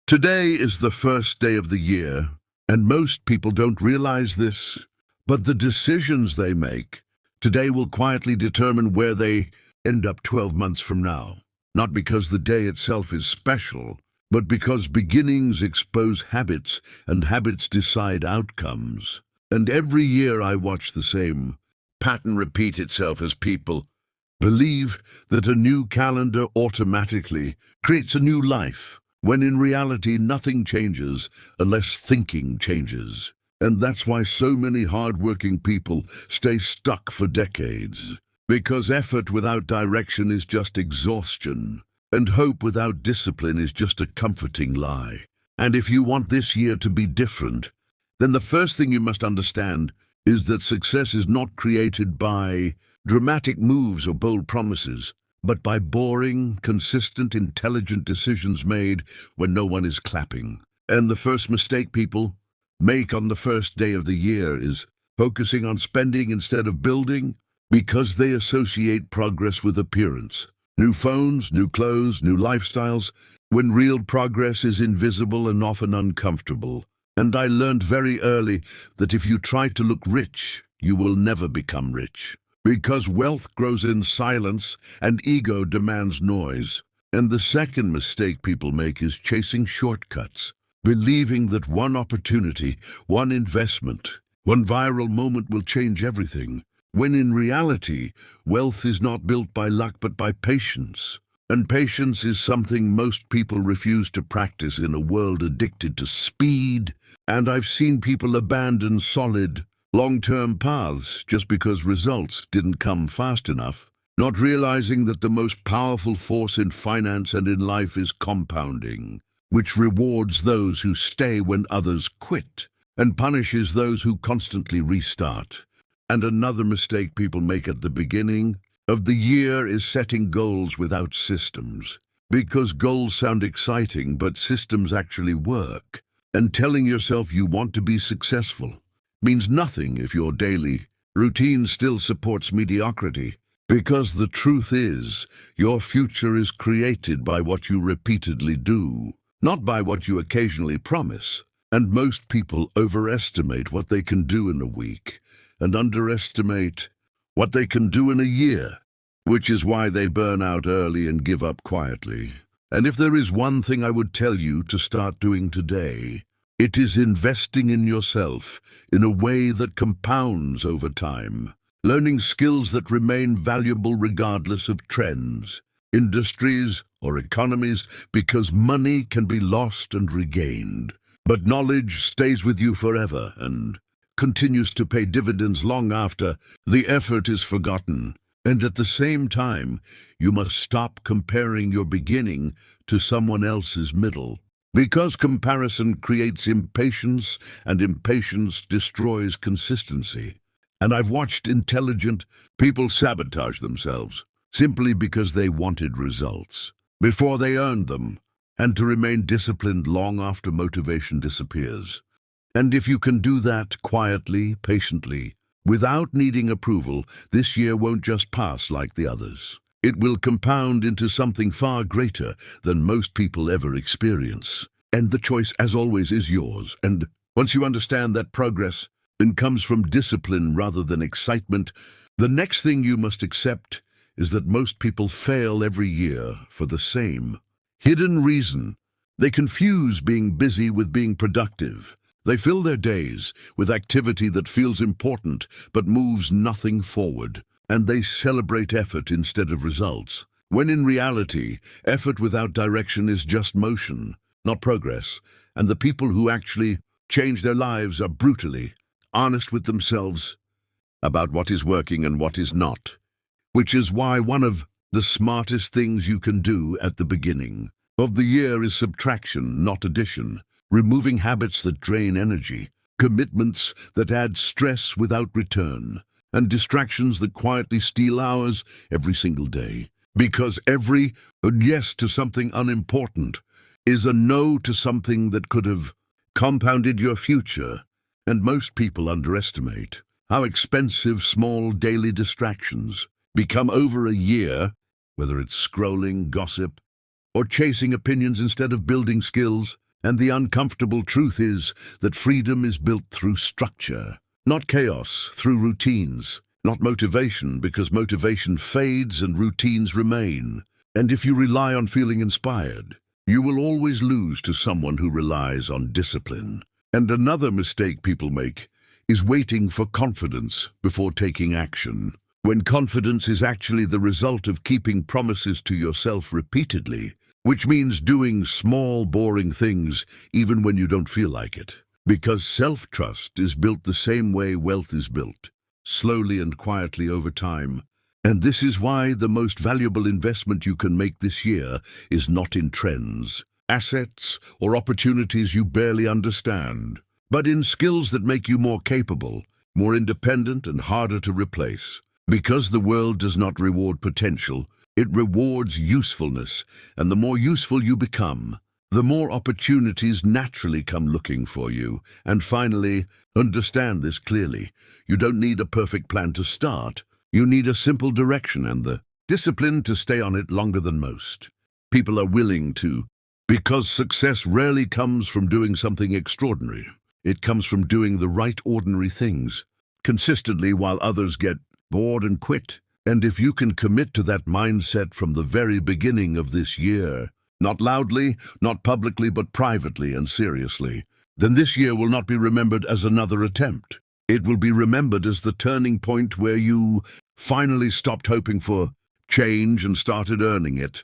Today is the first day of the year, and most people don't realize this, but the decisions they make today will quietly determine where they end up 12 months from now. Not because the day itself is special, but because beginnings expose habits and habits decide outcomes. And every year I watch the same pattern repeat itself as people believe that a new calendar automatically creates a new life, when in reality nothing changes unless thinking changes. And that's why so many hard-working people stay stuck for decades. Because effort without direction is just exhaustion, and hope without discipline is just a comforting lie. And if you want this year to be different, then the first thing you must understand is that success is not created by dramatic moves or bold promises, but by boring, consistent, intelligent decisions made when no one is clapping. And the first mistake people make on the first day of the year is focusing on spending instead of building, because they associate progress with appearance. New phones, new clothes, new lifestyles, when real progress is invisible and often uncomfortable. And I learned very early that if you try to look rich, you will never become rich. Because wealth grows in silence and ego demands noise. And the second mistake people make is chasing shortcuts, believing that one opportunity, one investment, one viral moment will change everything, when in reality, wealth is not built by luck but by patience. And patience is something most people refuse to practice in a world addicted to speed. And I've seen people abandon solid, long-term paths just because results didn't come fast enough, not realizing that the most powerful force in finance and in life is compounding, which rewards those who stay when others quit and punishes those who constantly restart. And another mistake people make at the beginning of the year is setting goals without systems, because goals sound exciting but systems actually work. And telling yourself you want to be successful means nothing if your daily routine still supports mediocrity, because the truth is, your future is created by what you repeatedly do, not by what you occasionally promise. And most people overestimate what they can do in a week and underestimate what they can do in a year, which is why they burn out early and give up quietly. And if there is one thing I would tell you to start doing today, it is investing in yourself in a way that compounds over time, learning skills that remain valuable regardless of trends, industries, or economies, because money can be lost and regained, but knowledge stays with you forever and continues to pay dividends long after the effort is forgotten. And at the same time, you must stop comparing your beginning to someone else's middle, because comparison creates impatience, and impatience destroys consistency. And I've watched intelligent people sabotage themselves simply because they wanted results before they earned them, and to remain disciplined long after motivation disappears. And if you can do that quietly, patiently, without needing approval, this year won't just pass like the others. It will compound into something far greater than most people ever experience. And the choice, as always, is yours. And once you understand that progress then comes from discipline rather than excitement, the next thing you must accept is that most people fail every year for the same hidden reason. They confuse being busy with being productive. They fill their days with activity that feels important but moves nothing forward. And they celebrate effort instead of results, when in reality, effort without direction is just motion, not progress. And the people who actually change their lives are brutally honest with themselves about what is working and what is not, which is why one of the smartest things you can do at the beginning of the year is subtraction, not addition, removing habits that drain energy, commitments that add stress without return, and distractions that quietly steal hours every single day. Because every yes to something unimportant is a no to something that could have compounded your future. And most people underestimate how expensive small daily distractions become over a year, whether it's scrolling, gossip, or chasing opinions instead of building skills. And the uncomfortable truth is that freedom is built through structure, not chaos, through routines, not motivation, because motivation fades and routines remain. And if you rely on feeling inspired, you will always lose to someone who relies on discipline. And another mistake people make is waiting for confidence before taking action, when confidence is actually the result of keeping promises to yourself repeatedly, which means doing small, boring things even when you don't feel like it. Because self-trust is built the same way wealth is built, slowly and quietly over time. And this is why the most valuable investment you can make this year is not in trends, assets, or opportunities you barely understand, but in skills that make you more capable, more independent, and harder to replace. Because the world does not reward potential, it rewards usefulness, and the more useful you become, the more opportunities naturally come looking for you. And finally, understand this clearly. You don't need a perfect plan to start. You need a simple direction and the discipline to stay on it longer than most. People are willing to, because success rarely comes from doing something extraordinary. It comes from doing the right ordinary things consistently while others get bored and quit. And if you can commit to that mindset from the very beginning of this year, not loudly, not publicly, but privately and seriously, then this year will not be remembered as another attempt. It will be remembered as the turning point where you finally stopped hoping for change and started earning it.